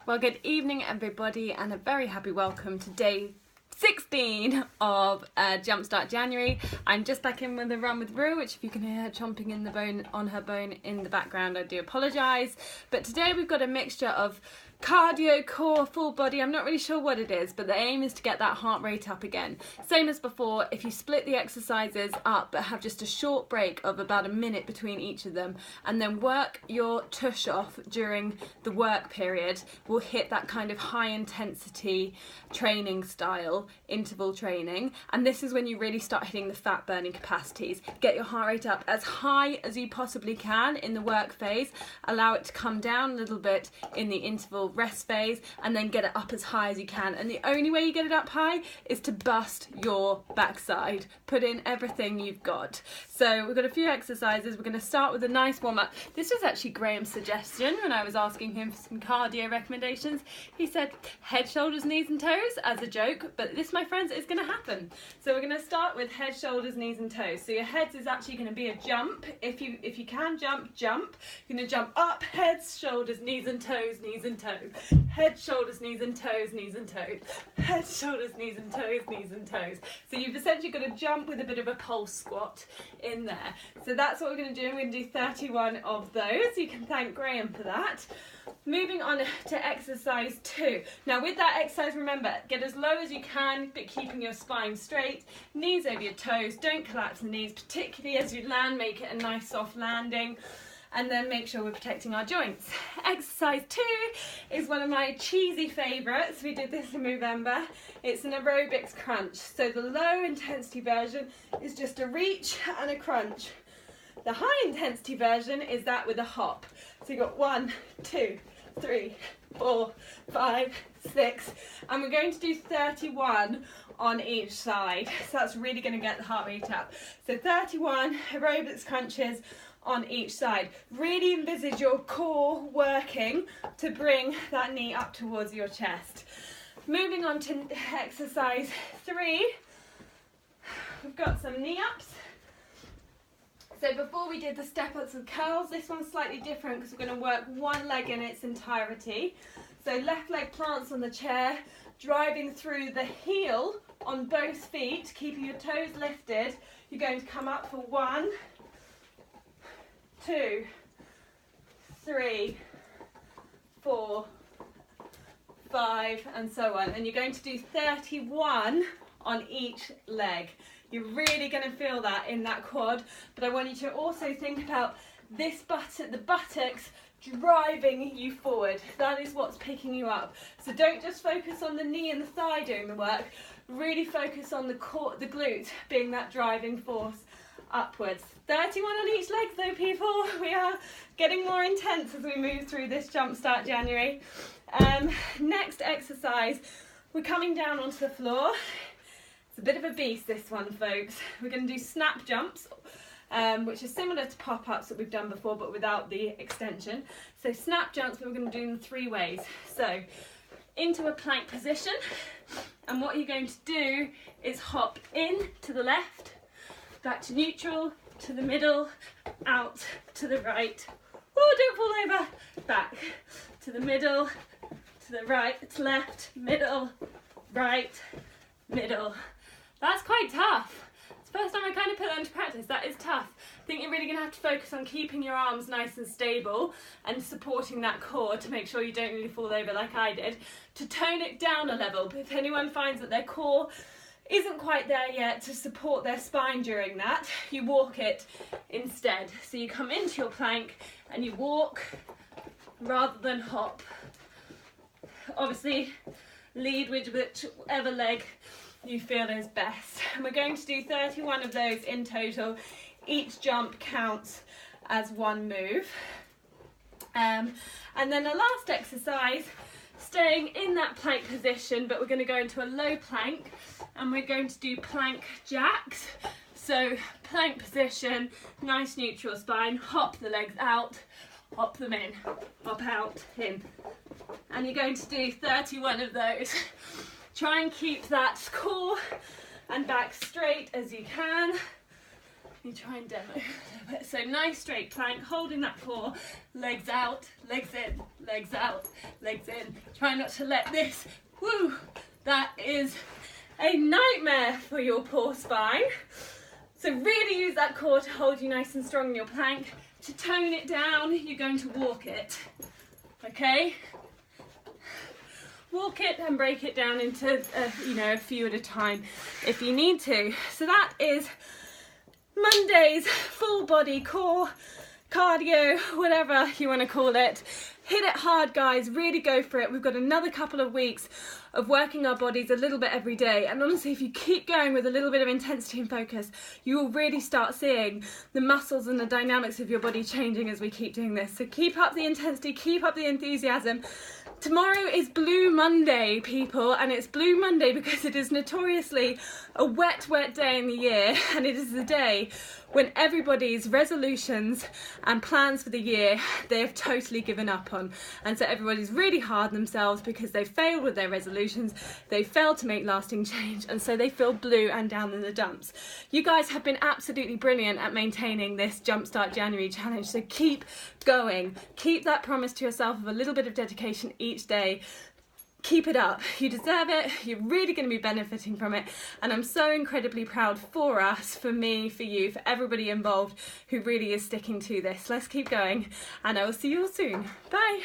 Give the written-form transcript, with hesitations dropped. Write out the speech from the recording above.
Well, good evening everybody and a very happy welcome to day 16 of Jumpstart January. I'm just back in with a run with Rue, which if you can hear her chomping in the bone on her bone in the background, I do apologise. But today we've got a mixture of cardio, core, full body. I'm not really sure what it is, but the aim is to get that heart rate up again. Same as before, if you split the exercises up but have just a short break of about a minute between each of them and then work your tush off during the work period, we'll hit that kind of high intensity training style, interval training. And this is when you really start hitting the fat burning capacities. Get your heart rate up as high as you possibly can in the work phase, allow it to come down a little bit in the interval rest phase, and then get it up as high as you can. And the only way you get it up high is to bust your backside. Put in everything you've got. So we've got a few exercises. We're going to start with a nice warm-up. This was actually Graham's suggestion when I was asking him for some cardio recommendations. He said head, shoulders, knees and toes as a joke, but this, my friends, is going to happen. So we're going to start with head, shoulders, knees and toes. So your heads is actually going to be a jump. If you can jump. You're going to jump up, heads, shoulders, knees and toes, knees and toes. Head, shoulders, knees and toes, knees and toes. Head, shoulders, knees and toes, knees and toes. So you've essentially got to jump with a bit of a pulse squat in there. So that's what we're going to do. We're going to do 31 of those. You can thank Graham for that. Moving on to exercise 2. Now with that exercise, remember, get as low as you can, but keeping your spine straight. Knees over your toes. Don't collapse the knees, particularly as you land. Make it a nice soft landing. And then make sure we're protecting our joints. Exercise 2 is one of my cheesy favourites. We did this in November. It's an aerobics crunch. So the low intensity version is just a reach and a crunch. The high intensity version is that with a hop. So you've got 1, 2, 3, 4, 5, 6, and we're going to do 31 on each side. So that's really going to get the heart rate up. So 31 aerobics crunches on each side. Really envisage your core working to bring that knee up towards your chest. Moving on to exercise 3, we've got some knee ups. So before we did the step ups with curls, this one's slightly different because we're going to work one leg in its entirety. So left leg plants on the chair, driving through the heel on both feet, keeping your toes lifted. You're going to come up for 1, 2, 3, 4, 5, and so on. And you're going to do 31 on each leg. You're really going to feel that in that quad, but I want you to also think about this the buttocks driving you forward. That is what's picking you up. So don't just focus on the knee and the thigh doing the work. Really focus on the core, the glute being that driving force upwards. 31 on each leg though, people. We are getting more intense as we move through this Jumpstart January. Next exercise, we're coming down onto the floor. It's a bit of a beast, this one, folks. We're going to do snap jumps, which is similar to pop-ups that we've done before, but without the extension. So snap jumps, we're going to do in 3 ways. So into a plank position, and what you're going to do is hop in to the left, back to neutral, to the middle, out to the right. Oh, don't fall over. Back to the middle, to the right, to left, middle, right, middle. That's quite tough. It's the first time I kind of put that into practice. That is tough. I think you're really going to have to focus on keeping your arms nice and stable and supporting that core to make sure you don't really fall over like I did. To tone it down a level, if anyone finds that their core isn't quite there yet to support their spine during that, you walk it instead. So you come into your plank and you walk rather than hop. Obviously, lead with whichever leg you feel is best. And we're going to do 31 of those in total. Each jump counts as one move. And then the last exercise, staying in that plank position, but we're going to go into a low plank and we're going to do plank jacks. So plank position, nice neutral spine, hop the legs out, hop them in, hop out, in. And you're going to do 31 of those. Try and keep that core and back straight as you can. You try and demo a little bit. So nice straight plank, holding that core, legs out, legs in, legs out, legs in. Try not to let this, whoo, that is a nightmare for your poor spine. So really use that core to hold you nice and strong in your plank. To tone it down, you're going to walk it, okay? Walk it and break it down into, a few at a time if you need to. So that is Monday's full body core, cardio, whatever you want to call it. Hit it hard, guys, really go for it. We've got another couple of weeks of working our bodies a little bit every day, and honestly, if you keep going with a little bit of intensity and focus, you will really start seeing the muscles and the dynamics of your body changing as we keep doing this. So keep up the intensity, keep up the enthusiasm. Tomorrow is Blue Monday, people, and it's Blue Monday because it is notoriously a wet day in the year, and it is the day when everybody's resolutions and plans for the year, they have totally given up on. And so everybody's really hard on themselves because they failed with their resolutions, they failed to make lasting change, and so they feel blue and down in the dumps. You guys have been absolutely brilliant at maintaining this Jumpstart January challenge, so keep going. Keep that promise to yourself of a little bit of dedication each day. Keep it up. You deserve it. You're really going to be benefiting from it. And I'm so incredibly proud for us, for me, for you, for everybody involved who really is sticking to this. Let's keep going. And I will see you all soon. Bye.